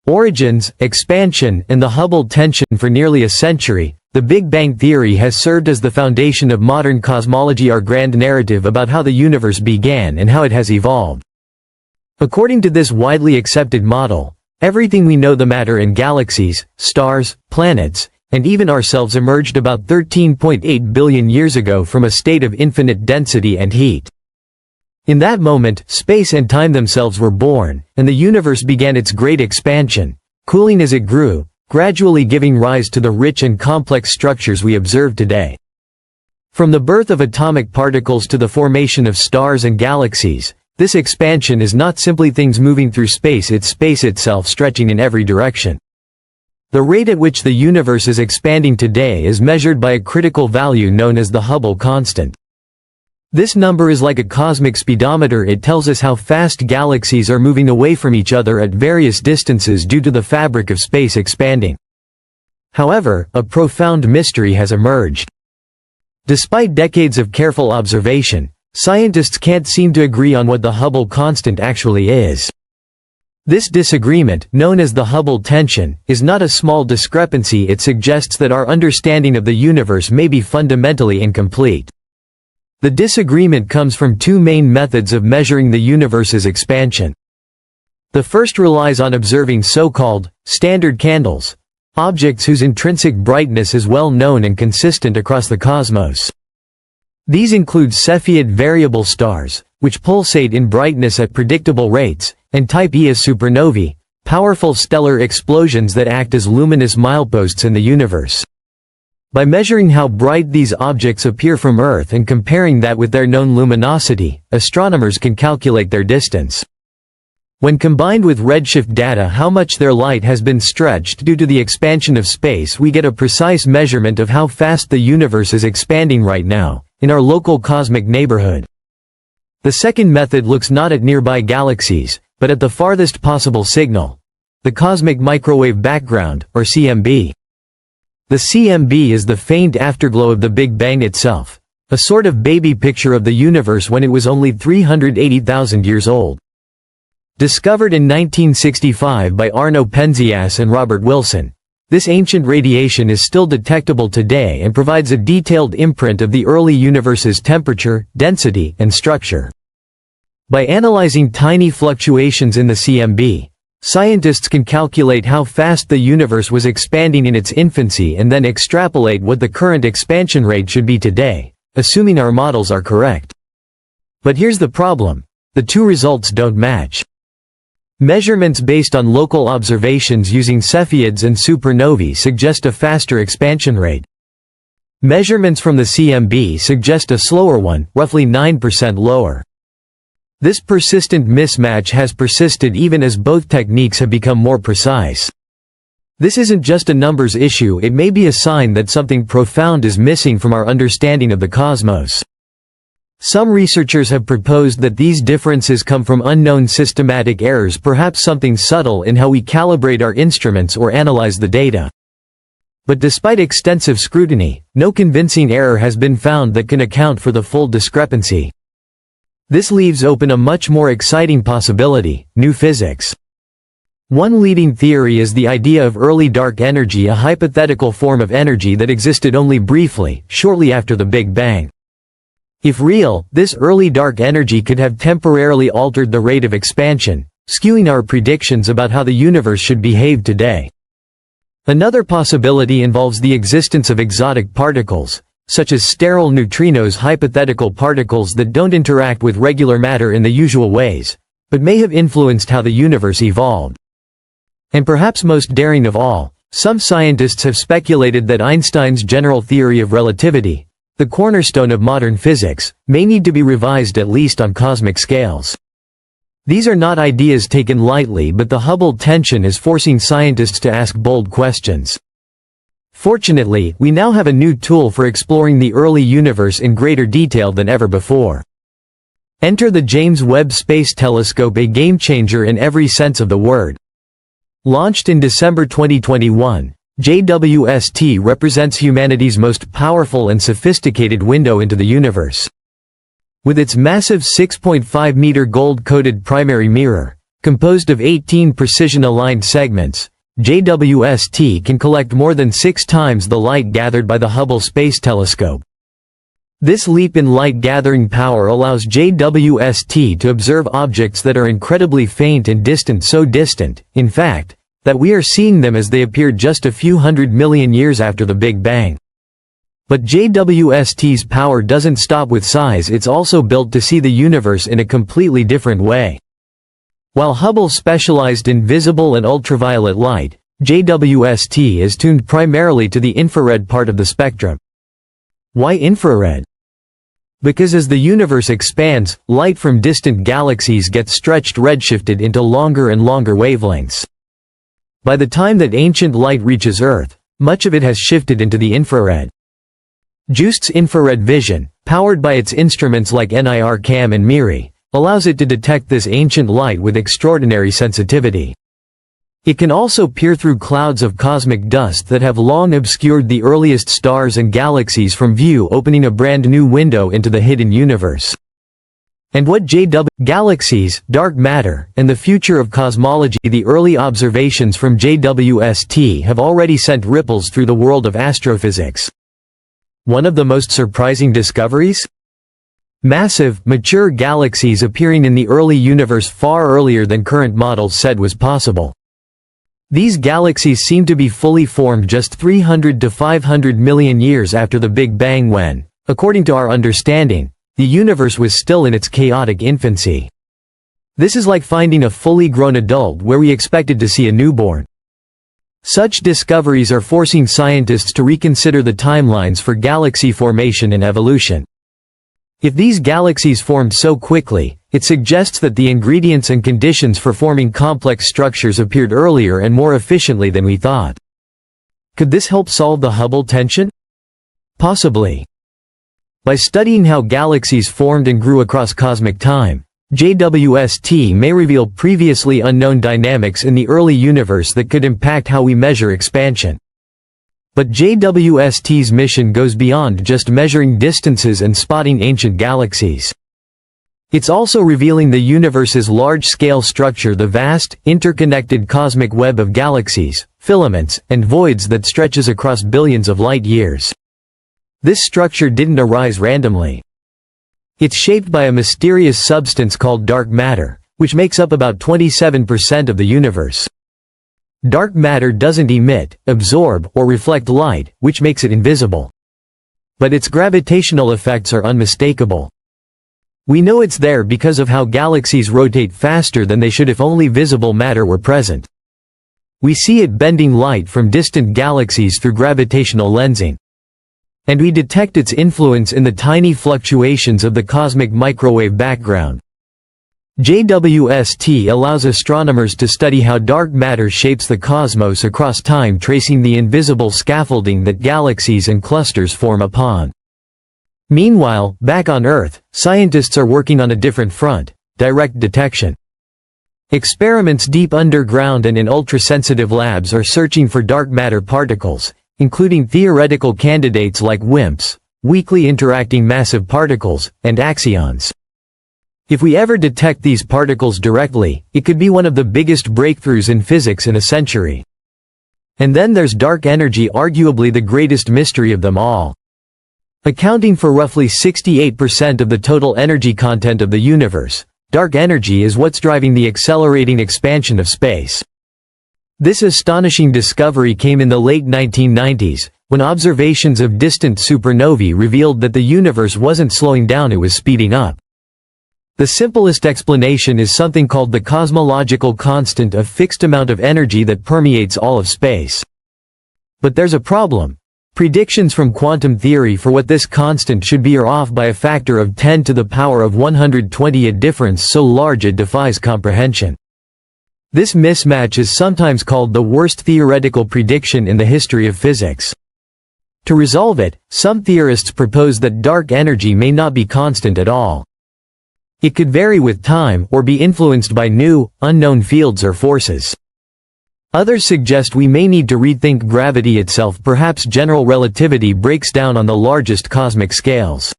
Origins, expansion, and the Hubble tension. For nearly a century, the Big Bang theory has served as the foundation of modern cosmology, our grand narrative about how the universe began and how it has evolved. According to this widely accepted model, everything we know, the matter in galaxies, stars, planets, and even ourselves, emerged about 13.8 billion years ago from a state of infinite density and heat. In that moment, space and time themselves were born, and the universe began its great expansion, cooling as it grew, gradually giving rise to the rich and complex structures we observe today. From the birth of atomic particles to the formation of stars and galaxies, this expansion is not simply things moving through space, it's space itself stretching in every direction. The rate at which the universe is expanding today is measured by a critical value known as the Hubble constant. This number is like a cosmic speedometer. It tells us how fast galaxies are moving away from each other at various distances due to the fabric of space expanding. However, a profound mystery has emerged. Despite decades of careful observation, scientists can't seem to agree on what the Hubble constant actually is. This disagreement, known as the Hubble tension, is not a small discrepancy. It suggests that our understanding of the universe may be fundamentally incomplete. The disagreement comes from two main methods of measuring the universe's expansion. The first relies on observing so-called standard candles, objects whose intrinsic brightness is well known and consistent across the cosmos. These include Cepheid variable stars, which pulsate in brightness at predictable rates, and Type Ia supernovae, powerful stellar explosions that act as luminous mileposts in the universe. By measuring how bright these objects appear from Earth and comparing that with their known luminosity, astronomers can calculate their distance. When combined with redshift data, how much their light has been stretched due to the expansion of space, we get a precise measurement of how fast the universe is expanding right now, in our local cosmic neighborhood. The second method looks not at nearby galaxies, but at the farthest possible signal, the cosmic microwave background, or CMB. The CMB is the faint afterglow of the Big Bang itself, a sort of baby picture of the universe when it was only 380,000 years old. Discovered in 1965 by Arno Penzias and Robert Wilson, this ancient radiation is still detectable today and provides a detailed imprint of the early universe's temperature, density, and structure. By analyzing tiny fluctuations in the CMB, scientists can calculate how fast the universe was expanding in its infancy and then extrapolate what the current expansion rate should be today, assuming our models are correct. But here's the problem: the two results don't match. Measurements based on local observations using Cepheids and supernovae suggest a faster expansion rate. Measurements from the CMB suggest a slower one, roughly 9% lower. This persistent mismatch has persisted even as both techniques have become more precise. This isn't just a numbers issue, it may be a sign that something profound is missing from our understanding of the cosmos. Some researchers have proposed that these differences come from unknown systematic errors, perhaps something subtle in how we calibrate our instruments or analyze the data. But despite extensive scrutiny, no convincing error has been found that can account for the full discrepancy. This leaves open a much more exciting possibility: new physics. One leading theory is the idea of early dark energy, a hypothetical form of energy that existed only briefly, shortly after the Big Bang. If real, this early dark energy could have temporarily altered the rate of expansion, skewing our predictions about how the universe should behave today. Another possibility involves the existence of exotic particles, such as sterile neutrinos, hypothetical particles that don't interact with regular matter in the usual ways, but may have influenced how the universe evolved. And perhaps most daring of all, some scientists have speculated that Einstein's general theory of relativity, the cornerstone of modern physics, may need to be revised at least on cosmic scales. These are not ideas taken lightly, but the Hubble tension is forcing scientists to ask bold questions. Fortunately, we now have a new tool for exploring the early universe in greater detail than ever before. Enter the James Webb Space Telescope, a game-changer in every sense of the word. Launched in December 2021, JWST represents humanity's most powerful and sophisticated window into the universe. With its massive 6.5-meter gold-coated primary mirror, Composed of 18 precision-aligned segments, JWST can collect more than 6 times the light gathered by the Hubble Space Telescope. This leap in light-gathering power allows JWST to observe objects that are incredibly faint and distant, so distant, in fact, that we are seeing them as they appeared just a few 100 million years after the Big Bang. But JWST's power doesn't stop with size, it's also built to see the universe in a completely different way. While Hubble specialized in visible and ultraviolet light, JWST is tuned primarily to the infrared part of the spectrum. Why infrared? Because as the universe expands, light from distant galaxies gets stretched redshifted into longer and longer wavelengths. By the time that ancient light reaches Earth, much of it has shifted into the infrared. JUIC's infrared vision, powered by its instruments like NIRCam and MIRI, allows it to detect this ancient light with extraordinary sensitivity. It can also peer through clouds of cosmic dust that have long obscured the earliest stars and galaxies from view, opening a brand new window into the hidden universe. And what galaxies, dark matter, and the future of cosmology. The early observations from JWST have already sent ripples through the world of astrophysics. One of the most surprising discoveries? Massive, mature galaxies appearing in the early universe far earlier than current models said was possible. These galaxies seem to be fully formed just 300 to 500 million years after the Big Bang when, according to our understanding, the universe was still in its chaotic infancy. This is like finding a fully grown adult where we expected to see a newborn. Such discoveries are forcing scientists to reconsider the timelines for galaxy formation and evolution. If these galaxies formed so quickly, it suggests that the ingredients and conditions for forming complex structures appeared earlier and more efficiently than we thought. Could this help solve the Hubble tension? Possibly. By studying how galaxies formed and grew across cosmic time, JWST may reveal previously unknown dynamics in the early universe that could impact how we measure expansion. But JWST's mission goes beyond just measuring distances and spotting ancient galaxies. It's also revealing the universe's large-scale structure, the vast, interconnected cosmic web of galaxies, filaments, and voids that stretches across billions of light-years. This structure didn't arise randomly. It's shaped by a mysterious substance called dark matter, which makes up about 27% of the universe. Dark matter doesn't emit, absorb, or reflect light, which makes it invisible. But its gravitational effects are unmistakable. We know it's there because of how galaxies rotate faster than they should if only visible matter were present. We see it bending light from distant galaxies through gravitational lensing. And we detect its influence in the tiny fluctuations of the cosmic microwave background. JWST allows astronomers to study how dark matter shapes the cosmos across time, tracing the invisible scaffolding that galaxies and clusters form upon. Meanwhile, back on Earth, scientists are working on a different front: direct detection. Experiments deep underground and in ultra-sensitive labs are searching for dark matter particles, including theoretical candidates like WIMPs, weakly interacting massive particles, and axions. If we ever detect these particles directly, it could be one of the biggest breakthroughs in physics in a century. And then there's dark energy, arguably the greatest mystery of them all. Accounting for roughly 68% of the total energy content of the universe, dark energy is what's driving the accelerating expansion of space. This astonishing discovery came in the late 1990s, when observations of distant supernovae revealed that the universe wasn't slowing down, it was speeding up. The simplest explanation is something called the cosmological constant, a fixed amount of energy that permeates all of space. But there's a problem. Predictions from quantum theory for what this constant should be are off by a factor of 10 to the power of 120, a difference so large it defies comprehension. This mismatch is sometimes called the worst theoretical prediction in the history of physics. To resolve it, some theorists propose that dark energy may not be constant at all. It could vary with time or be influenced by new, unknown fields or forces. Others suggest we may need to rethink gravity itself. Perhaps general relativity breaks down on the largest cosmic scales.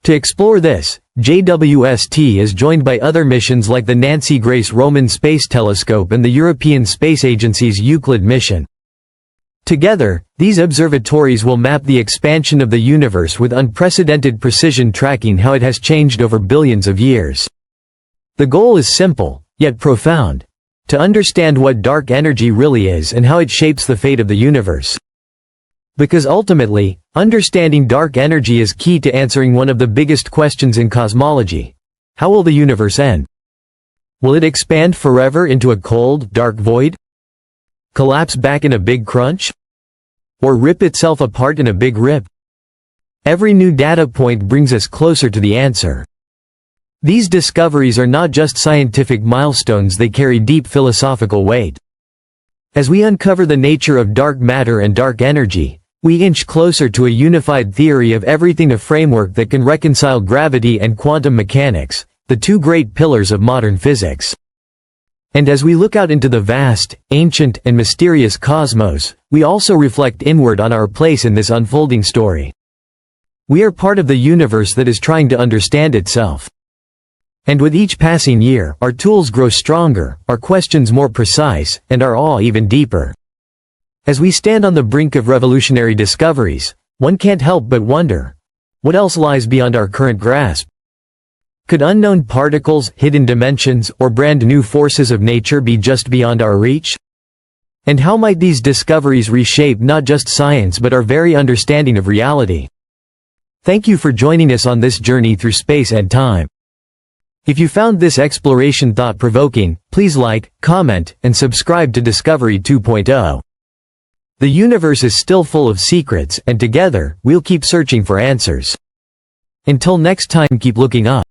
To explore this, JWST is joined by other missions like the Nancy Grace Roman Space Telescope and the European Space Agency's Euclid mission. Together, these observatories will map the expansion of the universe with unprecedented precision, tracking how it has changed over billions of years. The goal is simple, yet profound: to understand what dark energy really is and how it shapes the fate of the universe. Because ultimately, understanding dark energy is key to answering one of the biggest questions in cosmology. How will the universe end? Will it expand forever into a cold, dark void? Collapse back in a big crunch? Or rip itself apart in a big rip? Every new data point brings us closer to the answer. These discoveries are not just scientific milestones, they carry deep philosophical weight. As we uncover the nature of dark matter and dark energy, we inch closer to a unified theory of everything, a framework that can reconcile gravity and quantum mechanics, the two great pillars of modern physics. And as we look out into the vast, ancient, and mysterious cosmos, we also reflect inward on our place in this unfolding story. We are part of the universe that is trying to understand itself. And with each passing year, our tools grow stronger, our questions more precise, and our awe even deeper. As we stand on the brink of revolutionary discoveries, one can't help but wonder, what else lies beyond our current grasp? Could unknown particles, hidden dimensions, or brand new forces of nature be just beyond our reach? And how might these discoveries reshape not just science but our very understanding of reality? Thank you for joining us on this journey through space and time. If you found this exploration thought-provoking, please like, comment, and subscribe to Discovery 2.0. The universe is still full of secrets, and together, we'll keep searching for answers. Until next time, keep looking up.